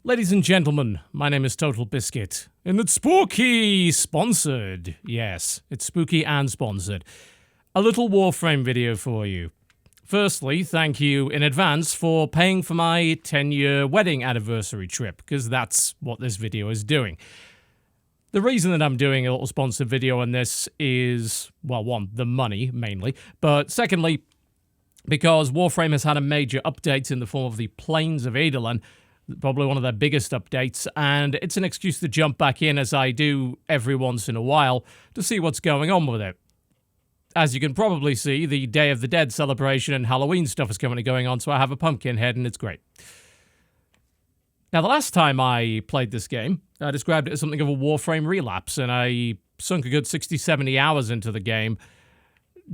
Ladies and gentlemen, my name is TotalBiscuit, and it's spooky sponsored. Yes, it's spooky and sponsored. A little Warframe video for you. Firstly, thank you in advance for paying for my 10-year wedding anniversary trip, because that's what this video is doing. The reason that I'm doing a little sponsored video on this is, well, one, the money, mainly, but secondly, because Warframe has had a major update in the form of the Plains of Aedelan, probably one of their biggest updates, and it's an excuse to jump back in, as I do every once in a while, to see what's going on with it. As you can probably see, the Day of the Dead celebration and Halloween stuff is currently going on, so I have a pumpkin head, and it's great. Now, the last time I played this game, I described it as something of a Warframe relapse, and I sunk a good 60-70 hours into the game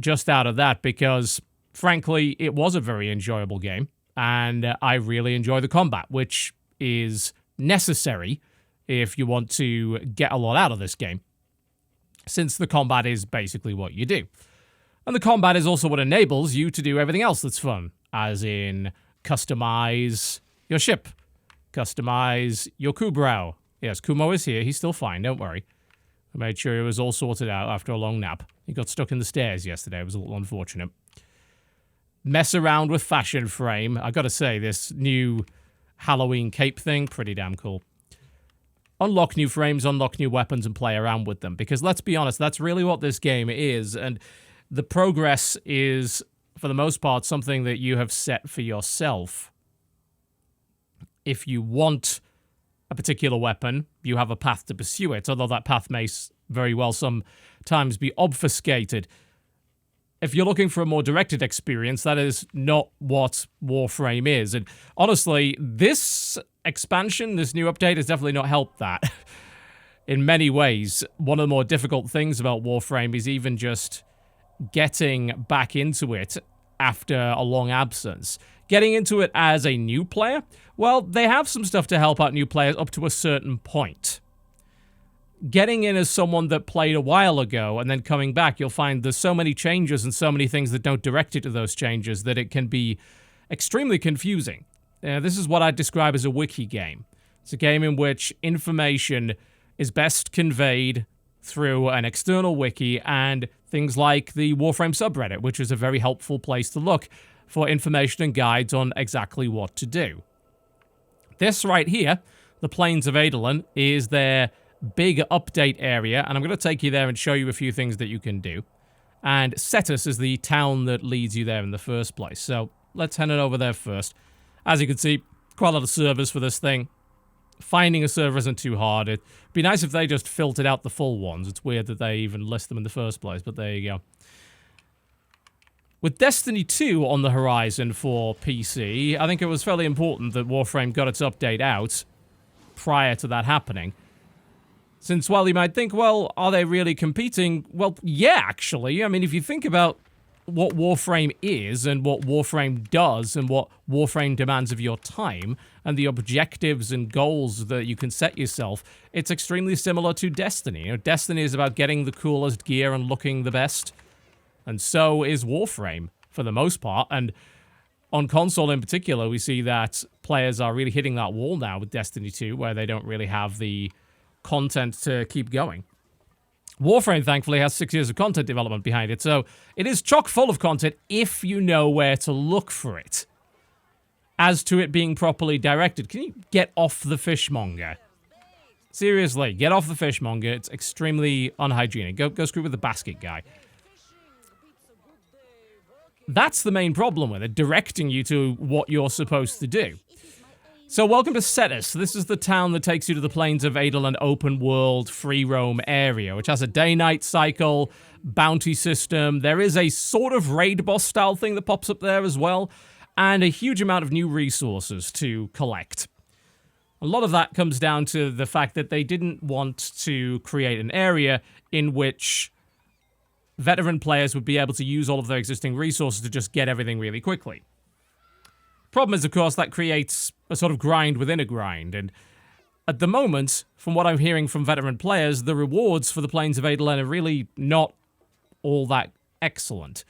just out of that, because, frankly, it was a very enjoyable game. And I really enjoy the combat, which is necessary if you want to get a lot out of this game, since the combat is basically what you do. And the combat is also what enables you to do everything else that's fun, as in customize your ship, customize your Kubrau. Yes, Kumo is here. He's still fine, don't worry. I made sure he was all sorted out after a long nap. He got stuck in the stairs yesterday. It was a little unfortunate. Mess around with fashion frame. I gotta say, this new Halloween cape thing, pretty damn cool. Unlock new frames, unlock new weapons, and play around with them. Because let's be honest, that's really what this game is. And the progress is, for the most part, something that you have set for yourself. If you want a particular weapon, you have a path to pursue it. Although that path may very well sometimes be obfuscated. If you're looking for a more directed experience, that is not what Warframe is. And honestly, this expansion, this new update, has definitely not helped that. In many ways, one of the more difficult things about Warframe is even just getting back into it after a long absence. Getting into it as a new player, well, they have some stuff to help out new players up to a certain point. Getting in as someone that played a while ago and then coming back, you'll find there's so many changes and so many things that don't direct you to those changes that it can be extremely confusing. This is what I'd describe as a wiki game. It's a game in which information is best conveyed through an external wiki and things like the Warframe subreddit, which is a very helpful place to look for information and guides on exactly what to do. This right here, the Plains of Aedelan, is their big update area, and I'm going to take you there and show you a few things that you can do. And Cetus is the town that leads you there in the first place. So let's head it over there first. As you can see, quite a lot of servers for this thing. Finding a server isn't too hard. It'd be nice if they just filtered out the full ones. It's weird that they even list them in the first place, but there you go. With Destiny 2 on the horizon for PC, I think it was fairly important that Warframe got its update out prior to that happening. Since, well, you might think, well, are they really competing? Well, yeah, actually. I mean, if you think about what Warframe is and what Warframe does and what Warframe demands of your time and the objectives and goals that you can set yourself, it's extremely similar to Destiny. You know, Destiny is about getting the coolest gear and looking the best. And so is Warframe, for the most part. And on console in particular, we see that players are really hitting that wall now with Destiny 2, where they don't really have the content to keep going. Warframe, thankfully, has 6 years of content development behind it, so it is chock full of content if you know where to look for it. As to it being properly directed, can you get off the fishmonger? Seriously, get off the fishmonger. It's extremely unhygienic. Go screw with the basket guy. That's the main problem with it, directing you to what you're supposed to do. So welcome to Cetus. This is the town that takes you to the Plains of Aedelan open world free roam area, which has a day-night cycle, bounty system. There is a sort of raid boss style thing that pops up there as well, and a huge amount of new resources to collect. A lot of that comes down to the fact that they didn't want to create an area in which veteran players would be able to use all of their existing resources to just get everything really quickly. Problem is, of course, that creates a sort of grind within a grind, and at the moment, from what I'm hearing from veteran players, the rewards for the Plains of Aedelan are really not all that excellent.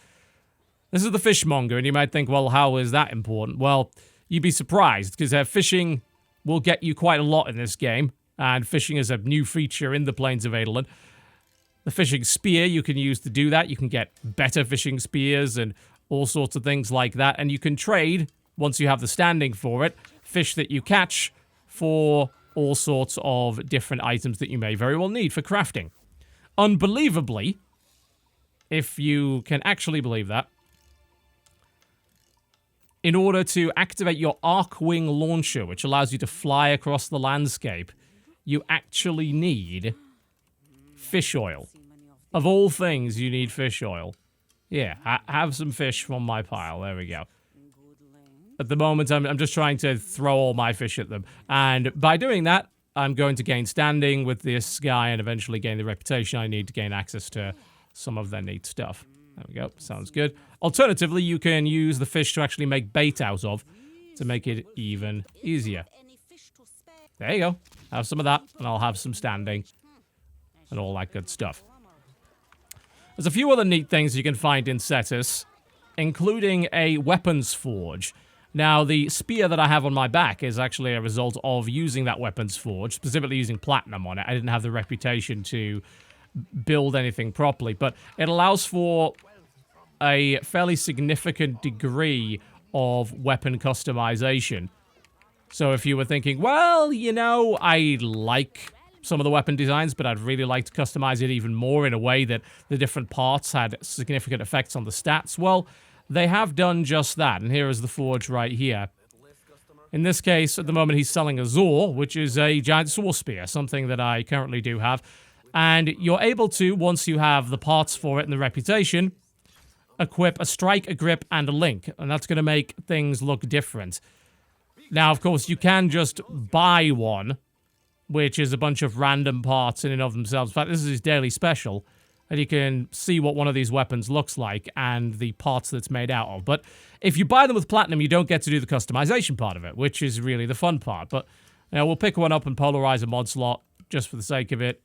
This is the fishmonger, and you might think, well, how is that important? Well, you'd be surprised, because fishing will get you quite a lot in this game, and fishing is a new feature in the Plains of Aedelan. The fishing spear you can use to do that. You can get better fishing spears and all sorts of things like that, and you can trade, once you have the standing for it, fish that you catch for all sorts of different items that you may very well need for crafting. Unbelievably, if you can actually believe that, in order to activate your Arcwing launcher, which allows you to fly across the landscape, you actually need fish oil. Of all things, you need fish oil. Yeah, have some fish from my pile. There we go. At the moment, I'm just trying to throw all my fish at them. And by doing that, I'm going to gain standing with this guy and eventually gain the reputation I need to gain access to some of their neat stuff. There we go. Sounds good. Alternatively, you can use the fish to actually make bait out of to make it even easier. There you go. Have some of that, and I'll have some standing and all that good stuff. There's a few other neat things you can find in Cetus, including a weapons forge. Now, the spear that I have on my back is actually a result of using that weapons forge, specifically using platinum on it. I didn't have the reputation to build anything properly, but it allows for a fairly significant degree of weapon customization. So if you were thinking, well, you know, I like some of the weapon designs, but I'd really like to customize it even more in a way that the different parts had significant effects on the stats, well, they have done just that, and here is the forge right here. In this case, at the moment, he's selling a Zor, which is a giant Zor spear, something that I currently do have. And you're able to, once you have the parts for it and the reputation, equip a strike, a grip, and a link. And that's going to make things look different. Now, of course, you can just buy one, which is a bunch of random parts in and of themselves. In fact, this is his daily special. And you can see what one of these weapons looks like and the parts that it's made out of. But if you buy them with platinum, you don't get to do the customization part of it, which is really the fun part. But you know, we'll pick one up and polarize a mod slot just for the sake of it.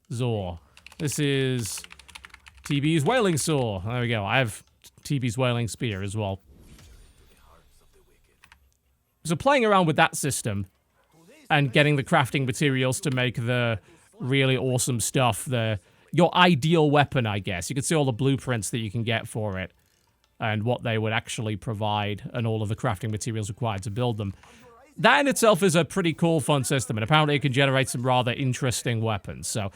Zor. This is TB's whaling saw. There we go. I have TB's whaling spear as well. So playing around with that system and getting the crafting materials to make the really awesome stuff, your ideal weapon, I guess. You can see all the blueprints that you can get for it and what they would actually provide and all of the crafting materials required to build them. That in itself is a pretty cool, fun system, and apparently it can generate some rather interesting weapons. So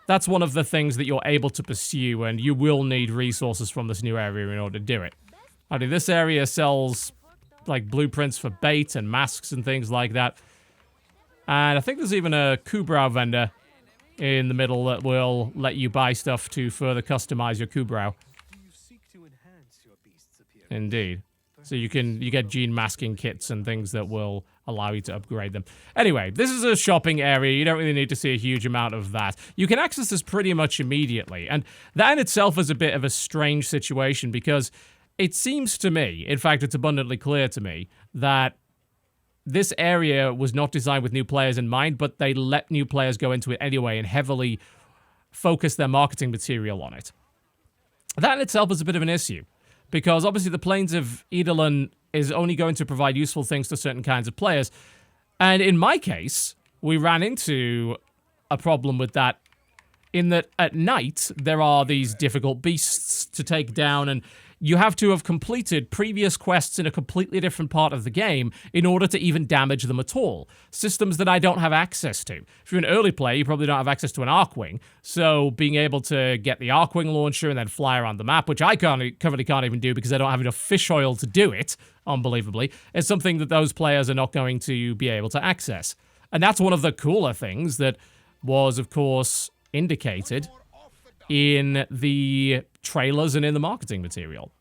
that's one of the things that you're able to pursue, and you will need resources from this new area in order to do it. I mean, this area sells like blueprints for bait and masks and things like that. And I think there's even a Kubrau vendor in the middle that will let you buy stuff to further customize your Kubrau. Indeed. So you get gene masking kits and things that will allow you to upgrade them. Anyway, this is a shopping area. You don't really need to see a huge amount of that. You can access this pretty much immediately. And that in itself is a bit of a strange situation because it seems to me, in fact, it's abundantly clear to me, that this area was not designed with new players in mind, but they let new players go into it anyway and heavily focus their marketing material on it. That in itself is a bit of an issue, because obviously the Plains of Aedelan is only going to provide useful things to certain kinds of players. And in my case, we ran into a problem with that in that at night, there are these difficult beasts to take down, and you have to have completed previous quests in a completely different part of the game in order to even damage them at all. Systems that I don't have access to. If you're an early player, you probably don't have access to an Arcwing, so being able to get the Arcwing launcher and then fly around the map, which I currently can't even do because I don't have enough fish oil to do it, unbelievably, is something that those players are not going to be able to access. And that's one of the cooler things that was, of course, indicated in the trailers and in the marketing material.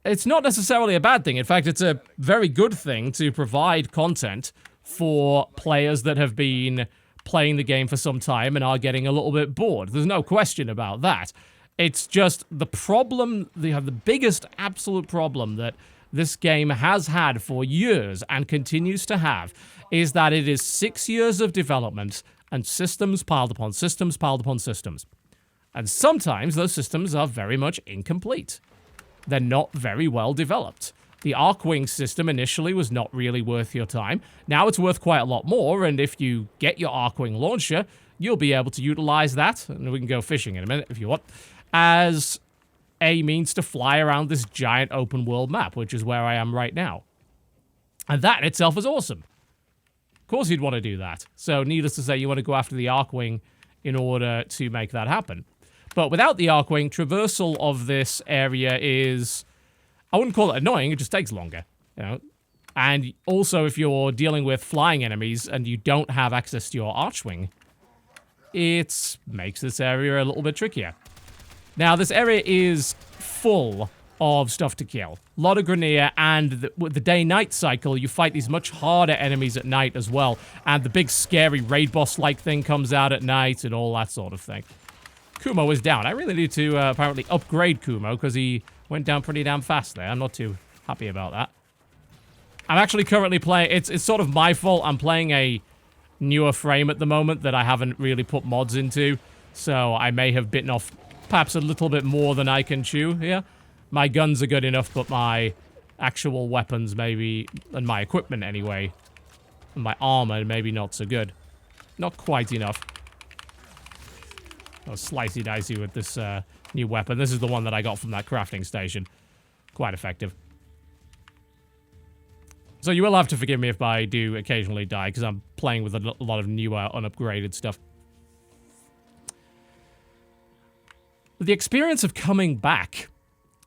It's not necessarily a bad thing. In fact, it's a very good thing to provide content for players that have been playing the game for some time and are getting a little bit bored. There's no question about that. It's just the problem, the biggest absolute problem that this game has had for years and continues to have is that it is 6 years of development and systems piled upon systems piled upon systems. And sometimes those systems are very much incomplete. They're not very well developed. The Arcwing system initially was not really worth your time. Now it's worth quite a lot more, and if you get your Arcwing launcher, you'll be able to utilize that, and we can go fishing in a minute if you want, as a means to fly around this giant open world map, which is where I am right now. And that in itself is awesome. Of course you'd want to do that. So needless to say, you want to go after the Arcwing in order to make that happen. But without the Arcwing, traversal of this area is... I wouldn't call it annoying, it just takes longer, you know. And also, if you're dealing with flying enemies and you don't have access to your Archwing, it makes this area a little bit trickier. Now, this area is full of stuff to kill. A lot of Grenier, and with the day-night cycle, you fight these much harder enemies at night as well. And the big, scary raid boss-like thing comes out at night and all that sort of thing. Kumo is down. I really need to apparently upgrade Kumo because he went down pretty damn fast there. I'm not too happy about that. I'm actually currently playing... It's sort of my fault. I'm playing a newer frame at the moment that I haven't really put mods into. So I may have bitten off perhaps a little bit more than I can chew here. My guns are good enough, but my actual weapons maybe... And my equipment anyway. And my armor maybe not so good. Not quite enough. I was slicey dicey with this new weapon. This is the one that I got from that crafting station. Quite effective. So you will have to forgive me if I do occasionally die, because I'm playing with a lot of newer, unupgraded stuff. The experience of coming back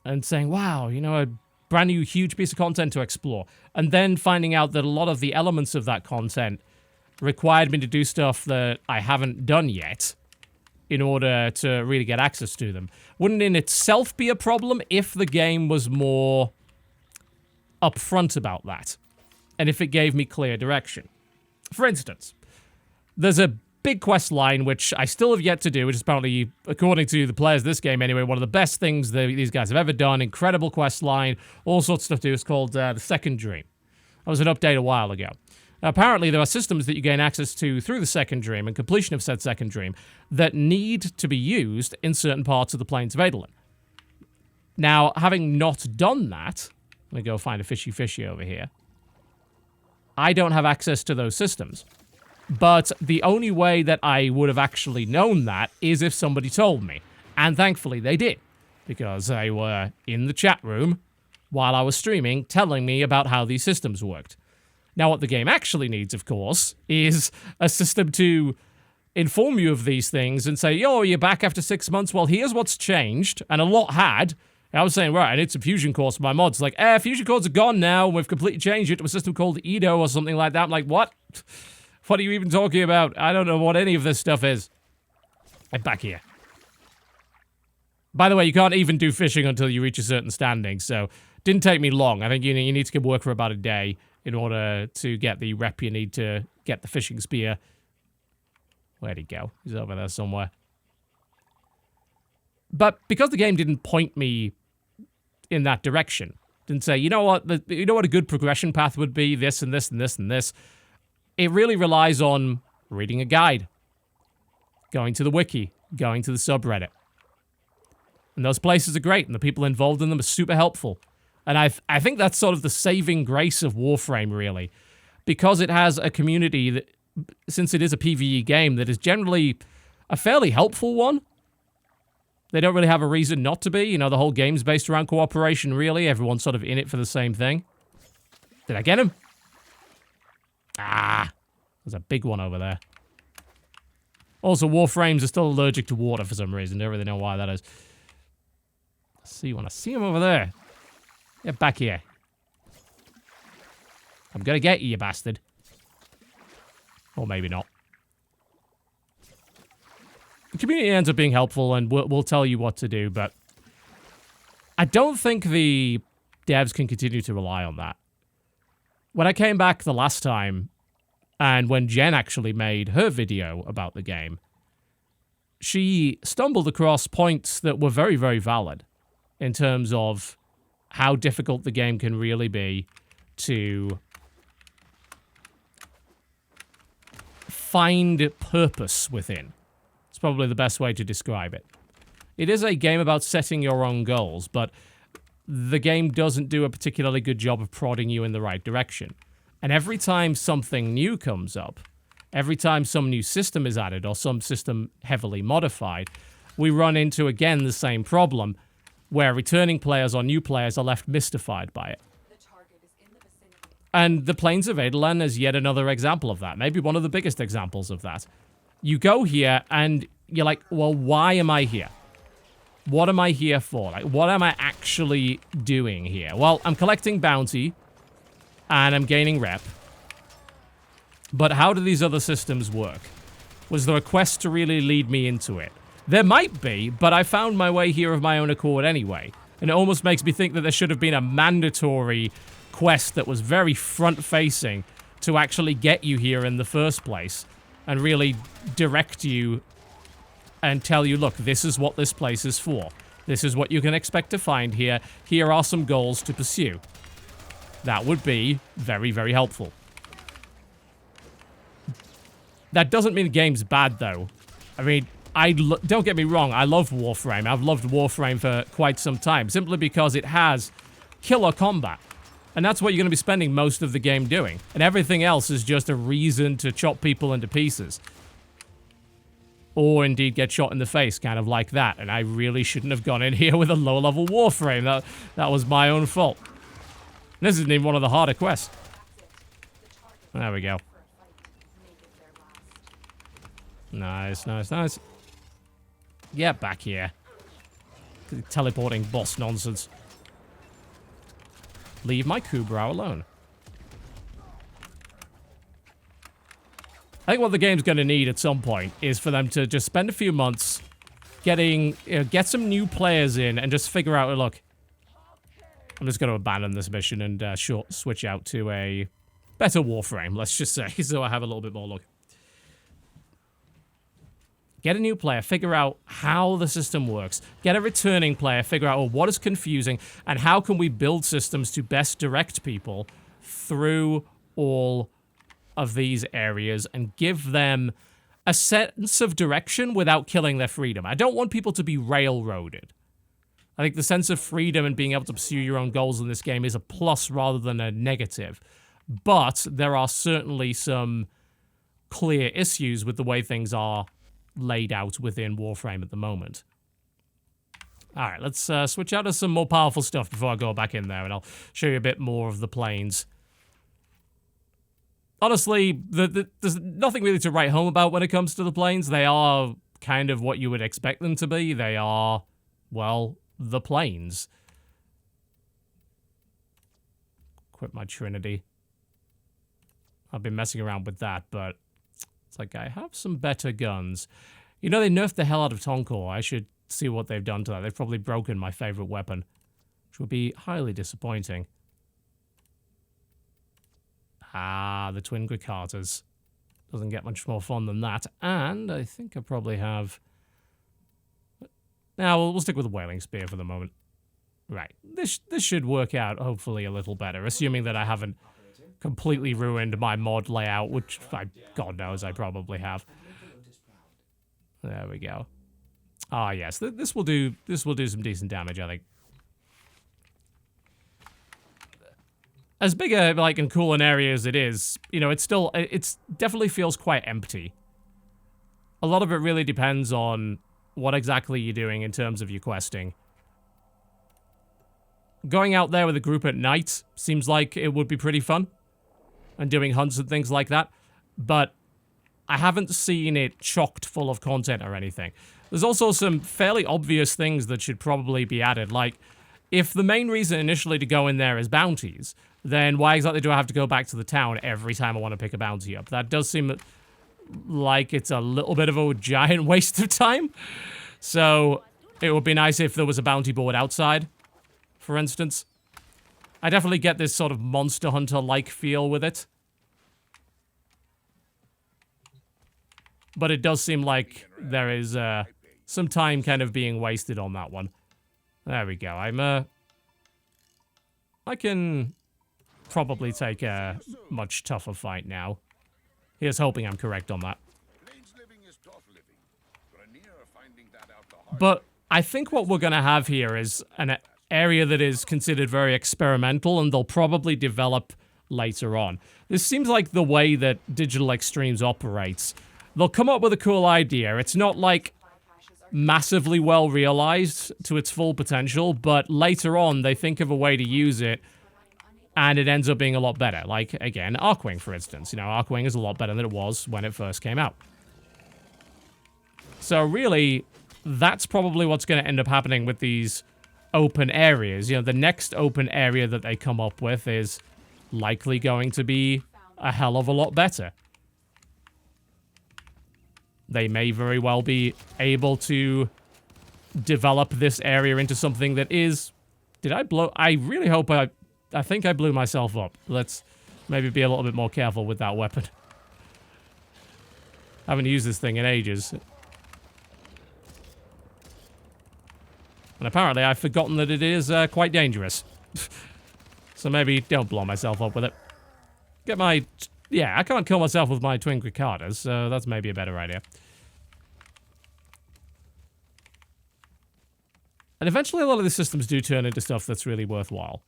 and saying, wow, you know, a brand new huge piece of content to explore, and then finding out that a lot of the elements of that content required me to do stuff that I haven't done yet in order to really get access to them. Wouldn't in itself be a problem if the game was more upfront about that, and if it gave me clear direction? For instance, there's a big quest line which I still have yet to do, which is apparently, according to the players of this game anyway, one of the best things these guys have ever done. Incredible quest line, all sorts of stuff to do. It's called The Second Dream. That was an update a while ago. Apparently, there are systems that you gain access to through the Second Dream and completion of said Second Dream that need to be used in certain parts of the Plains of Adolin. Now, having not done that, let me go find a fishy over here. I don't have access to those systems. But the only way that I would have actually known that is if somebody told me. And thankfully, they did. Because they were in the chat room while I was streaming telling me about how these systems worked. Now, what the game actually needs, of course, is a system to inform you of these things and say, yo, you're back after 6 months? Well, here's what's changed. And a lot had. I was saying, right, I need some fusion cores for my mods. Like, fusion cores are gone now. We've completely changed it to a system called Edo or something like that. I'm like, what? What are you even talking about? I don't know what any of this stuff is. Get back here. By the way, you can't even do fishing until you reach a certain standing, so didn't take me long. I think you need to work for about a day in order to get the rep you need to get the fishing spear. Where'd he go? He's over there somewhere. But because the game didn't point me in that direction, didn't say, you know what a good progression path would be, this and this and this and this, it really relies on reading a guide, going to the wiki, going to the subreddit. And those places are great, and the people involved in them are super helpful. And I think that's sort of the saving grace of Warframe, really. Because it has a community that, since it is a PvE game, that is generally a fairly helpful one. They don't really have a reason not to be. You know, the whole game's based around cooperation, really. Everyone's sort of in it for the same thing. Did I get him? Ah, there's a big one over there. Also, Warframes are still allergic to water for some reason. Don't really know why that is. See when I see him over there. Get back here. I'm gonna get you, you bastard. Or maybe not. The community ends up being helpful and we'll tell you what to do, but I don't think the devs can continue to rely on that. When I came back the last time, and when Jen actually made her video about the game, she stumbled across points that were very, very valid in terms of how difficult the game can really be to find purpose within. It's probably the best way to describe it. It is a game about setting your own goals, but the game doesn't do a particularly good job of prodding you in the right direction. And every time something new comes up, every time some new system is added or some system heavily modified, we run into, again, the same problem where returning players or new players are left mystified by it. And the Plains of Adelan is yet another example of that. Maybe one of the biggest examples of that. You go here and you're like, well, why am I here? What am I here for? Like, what am I actually doing here? Well, I'm collecting bounty and I'm gaining rep. But how do these other systems work? Was there a quest to really lead me into it? There might be, but I found my way here of my own accord anyway. And it almost makes me think that there should have been a mandatory quest that was very front-facing to actually get you here in the first place and really direct you and tell you, look, this is what this place is for. This is what you can expect to find here. Here are some goals to pursue. That would be very, very helpful. That doesn't mean the game's bad, though. I mean, don't get me wrong, I love Warframe. I've loved Warframe for quite some time, simply because it has killer combat. And that's what you're going to be spending most of the game doing. And everything else is just a reason to chop people into pieces. Or indeed get shot in the face, kind of like that. And I really shouldn't have gone in here with a low-level Warframe. That was my own fault. This isn't even one of the harder quests. There we go. Nice, nice, nice. Get back here. Teleporting boss nonsense. Leave my Kubrow alone. I think what the game's going to need at some point is for them to just spend a few months get some new players in and just figure out, look, I'm just going to abandon this mission and switch out to a better Warframe, let's just say, so I have a little bit more luck. Get a new player, figure out how the system works. Get a returning player, figure out, well, what is confusing, and how can we build systems to best direct people through all of these areas and give them a sense of direction without killing their freedom. I don't want people to be railroaded. I think the sense of freedom and being able to pursue your own goals in this game is a plus rather than a negative. But there are certainly some clear issues with the way things are laid out within Warframe at the moment. Alright, let's switch out to some more powerful stuff before I go back in there, and I'll show you a bit more of the plains. Honestly, there's nothing really to write home about when it comes to the plains. They are kind of what you would expect them to be. They are, well, the plains. Quit my Trinity. I've been messing around with that, but it's like, I have some better guns. You know, they nerfed the hell out of Tonkor. I should see what they've done to that. They've probably broken my favorite weapon, which would be highly disappointing. Ah, the Twin Gricatas. Doesn't get much more fun than that. And I think I probably have... Now, we'll stick with the Whaling Spear for the moment. Right. This should work out, hopefully, a little better, assuming that I haven't completely ruined my mod layout, which, God knows, I probably have. There we go. Ah, yes. This will do some decent damage, I think. As big a, like, and cool an area as it is, you know, it's definitely feels quite empty. A lot of it really depends on what exactly you're doing in terms of your questing. Going out there with a group at night seems like it would be pretty fun. And doing hunts and things like that. But I haven't seen it chocked full of content or anything. There's also some fairly obvious things that should probably be added. Like, if the main reason initially to go in there is bounties, then why exactly do I have to go back to the town every time I want to pick a bounty up? That does seem like it's a little bit of a giant waste of time. So it would be nice if there was a bounty board outside, for instance. I definitely get this sort of Monster Hunter-like feel with it. But it does seem like there is some time kind of being wasted on that one. There we go. I can probably take a much tougher fight now. Here's hoping I'm correct on that. But I think what we're going to have here is area that is considered very experimental, and they'll probably develop later on. This seems like the way that Digital Extremes operates. They'll come up with a cool idea. It's not like massively well realized to its full potential, but later on they think of a way to use it and it ends up being a lot better. Like, again, Archwing, for instance. You know, Archwing is a lot better than it was when it first came out. So really, that's probably what's going to end up happening with these open areas. You know, the next open area that they come up with is likely going to be a hell of a lot better. They may very well be able to develop this area into something that is... Did I blow... I really hope I think I blew myself up. Let's maybe be a little bit more careful with that weapon. I haven't used this thing in ages. And apparently I've forgotten that it is quite dangerous. So maybe don't blow myself up with it. Get my... Yeah, I can't kill myself with my twin Ricardas, so that's maybe a better idea. And eventually a lot of the systems do turn into stuff that's really worthwhile.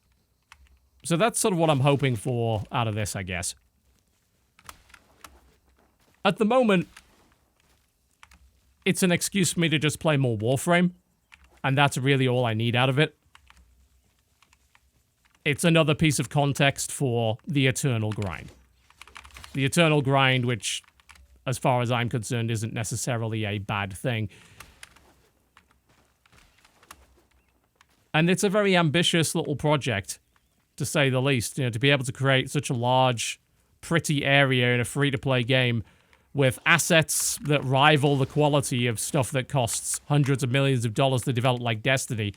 So that's sort of what I'm hoping for out of this, I guess. At the moment, it's an excuse for me to just play more Warframe. And that's really all I need out of it. It's another piece of context for the Eternal Grind. The Eternal Grind, which, as far as I'm concerned, isn't necessarily a bad thing. And it's a very ambitious little project, to say the least. You know, to be able to create such a large, pretty area in a free-to-play game with assets that rival the quality of stuff that costs hundreds of millions of dollars to develop, like Destiny.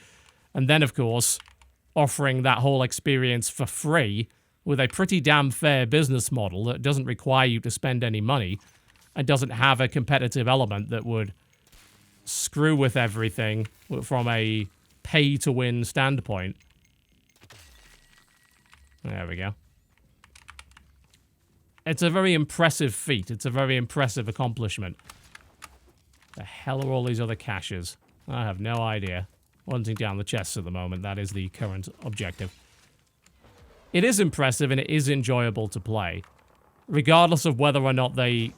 And then, of course, offering that whole experience for free with a pretty damn fair business model that doesn't require you to spend any money and doesn't have a competitive element that would screw with everything from a pay-to-win standpoint. There we go. It's a very impressive feat. It's a very impressive accomplishment. The hell are all these other caches? I have no idea. Hunting down the chests at the moment. That is the current objective. It is impressive and it is enjoyable to play, regardless of whether or not they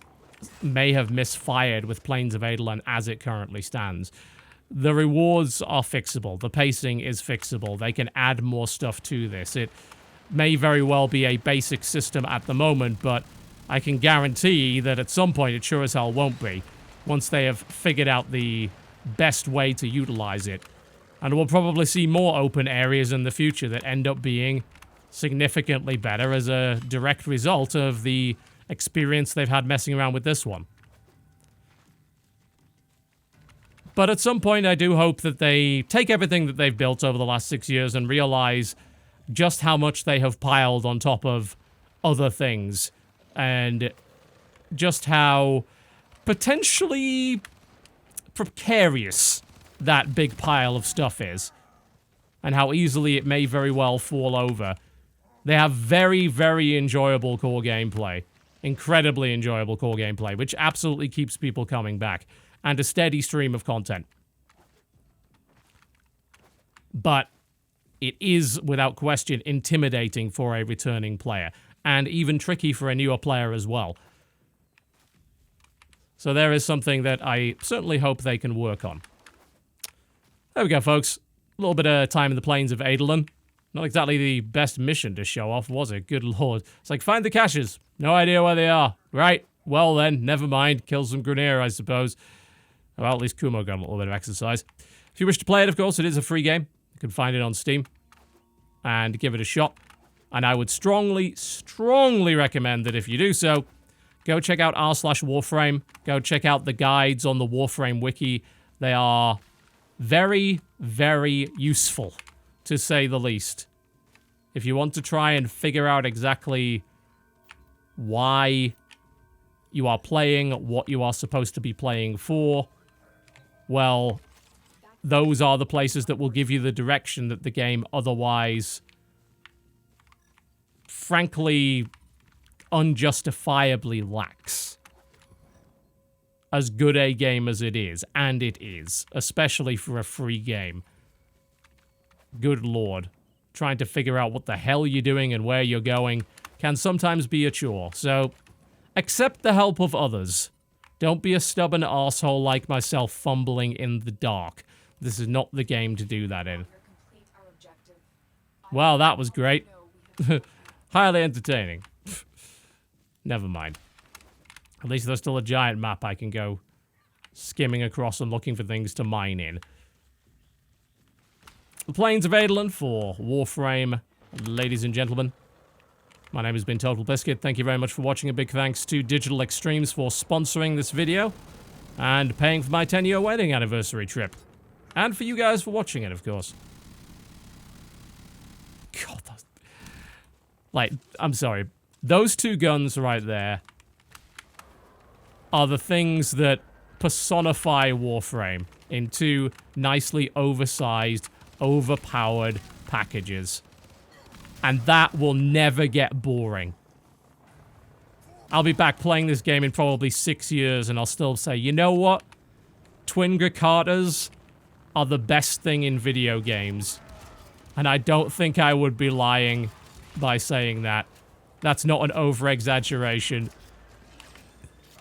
may have misfired with Plains of Adelan as it currently stands. The rewards are fixable. The pacing is fixable. They can add more stuff to this. It may very well be a basic system at the moment, but I can guarantee that at some point it sure as hell won't be, once they have figured out the best way to utilize it. And we'll probably see more open areas in the future that end up being significantly better as a direct result of the experience they've had messing around with this one. But at some point, I do hope that they take everything that they've built over the last 6 years and realize just how much they have piled on top of other things, and just how potentially precarious that big pile of stuff is, and how easily it may very well fall over. They have very, very enjoyable core gameplay. Incredibly enjoyable core gameplay, which absolutely keeps people coming back. And a steady stream of content. But it is, without question, intimidating for a returning player. And even tricky for a newer player as well. So there is something that I certainly hope they can work on. There we go, folks. A little bit of time in the Plains of Adelan. Not exactly the best mission to show off, was it? Good lord. It's like, find the caches. No idea where they are. Right. Well then, never mind. Kill some Grenier, I suppose. Well, at least Kumo got a little bit of exercise. If you wish to play it, of course, it is a free game. You can find it on Steam. And give it a shot. And I would strongly, strongly recommend that if you do so, go check out r/Warframe. Go check out the guides on the Warframe wiki. They are very, very useful, to say the least. If you want to try and figure out exactly why you are playing, what you are supposed to be playing for, well, those are the places that will give you the direction that the game otherwise, frankly, unjustifiably lacks. As good a game as it is, and it is, especially for a free game. good lord. Trying to figure out what the hell you're doing and where you're going can sometimes be a chore. So, accept the help of others. Don't be a stubborn arsehole like myself fumbling in the dark. This is not the game to do that in. Wow, that was great. Highly entertaining. Never mind. At least there's still a giant map I can go skimming across and looking for things to mine in. The plains of Adelan for Warframe, ladies and gentlemen. My name has been TotalBiscuit. Thank you very much for watching. A big thanks to Digital Extremes for sponsoring this video and paying for my 10-year wedding anniversary trip. And for you guys for watching it, of course. God, that's... Like, I'm sorry. Those two guns right there are the things that personify Warframe in two nicely oversized, overpowered packages. And that will never get boring. I'll be back playing this game in probably 6 years and I'll still say, you know what? Twin Gricatas are the best thing in video games. And I don't think I would be lying by saying that. That's not an over-exaggeration.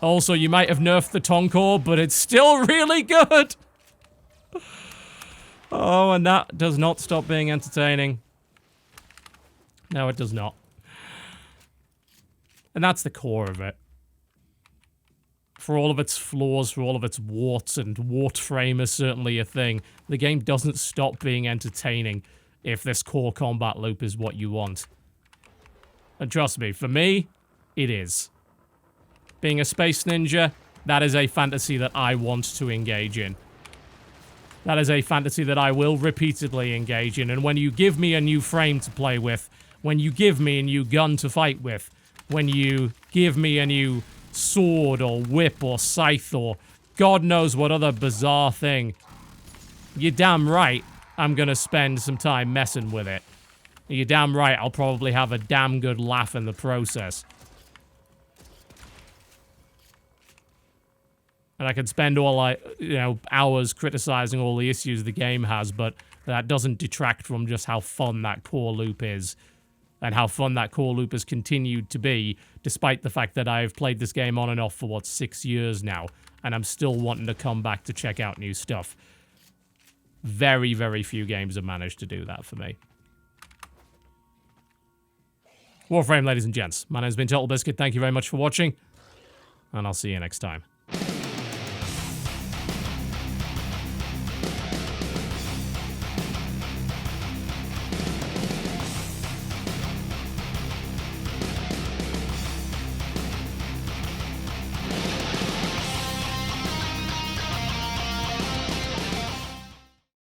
Also, you might have nerfed the Tonkor, but it's still really good! Oh, and that does not stop being entertaining. No, it does not. And that's the core of it. For all of its flaws, for all of its warts, and Warframe is certainly a thing, the game doesn't stop being entertaining if this core combat loop is what you want. And trust me, for me, it is. Being a space ninja, that is a fantasy that I want to engage in. That is a fantasy that I will repeatedly engage in, and when you give me a new frame to play with, when you give me a new gun to fight with, when you give me a new sword or whip or scythe or God knows what other bizarre thing, you're damn right I'm gonna spend some time messing with it. You're damn right I'll probably have a damn good laugh in the process. And I can spend all, like, you know, hours criticizing all the issues the game has, but that doesn't detract from just how fun that core loop is. And how fun that core loop has continued to be, despite the fact that I've played this game on and off for, what, 6 years now. And I'm still wanting to come back to check out new stuff. Very, very few games have managed to do that for me. Warframe, ladies and gents. My name's been TotalBiscuit. Thank you very much for watching. And I'll see you next time.